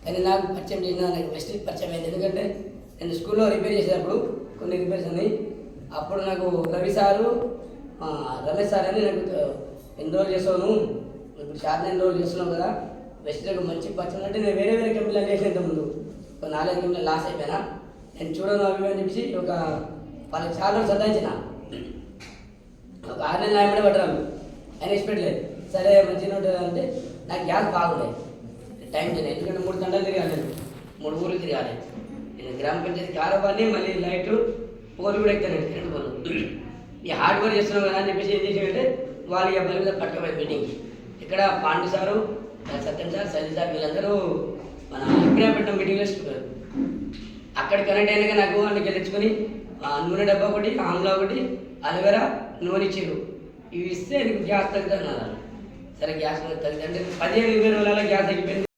కానీ నాకు పరిచయం చేసిన నాకు బెస్ట్ పరిచయం అయింది. ఎందుకంటే నేను స్కూల్లో రిపేర్ చేసేటప్పుడు కొన్ని రిపేర్స్ ఉన్నాయి. అప్పుడు నాకు రవి సారు రమేష్ సార్ అని నాకు ఎన్ని రోజులు చేస్తాను, ఇప్పుడు షార్ట్ ఎన్ని రోజులు చేస్తున్నావు కదా, బెస్ట్గా మంచి పరిచయం. అంటే నేను వేరే వేరే కంపెనీలు చేసేంత ముందు ఒక 4 కంపెనీలు లాస్ అయిపోయినా. నేను చూడను అవి అని చెప్పేసి వాళ్ళకి చాలా రోజులు సతాయించిన. ఒక 6 నెలలు ఆయమడే పడ్డాను. ఆయన ఎక్స్పెక్ట్ లేదు. సరే మంచిగా ఉంటుంది అంటే నాకు గ్యాస్ బాగుండే టైం తినే. ఎందుకంటే 3 గంటలు తిరగాలి, నేను 3 ఊర్లు తిరగాలి. నేను గ్రామ పంచాయతీ కారవాన్ని మళ్ళీ లైట్ పోలు కూడా ఎక్కుతాను, కరెంట్ పోలు. ఈ హార్డ్ వర్క్ చేస్తున్నాం కదా అని చెప్పేసి ఏం చేసామంటే వాళ్ళు అబ్బాయి మీద పట్టుకోవాలి మీటింగ్కి. ఇక్కడ పాండు సారు, సత్యం సార్, సలి సార్ వీళ్ళందరూ మన ఇబ్రాహీంపట్నం మీటింగ్లో ఇస్తున్నారు. అక్కడ కనెక్ట్ అయినాక నాకు అన్ని గెలుచుకొని నూనె డబ్బా ఒకటి, ఆమ్లా ఒకటి, అలోవెరా నూనె ఇచ్చారు. ఇవి ఇస్తే నీకు గ్యాస్ తగ్గుతుంది అన్నారు. సరే గ్యాస్ తగ్గుతుంది అంటే 15-20 రోజులలో గ్యాస్ తగ్గిపోయింది.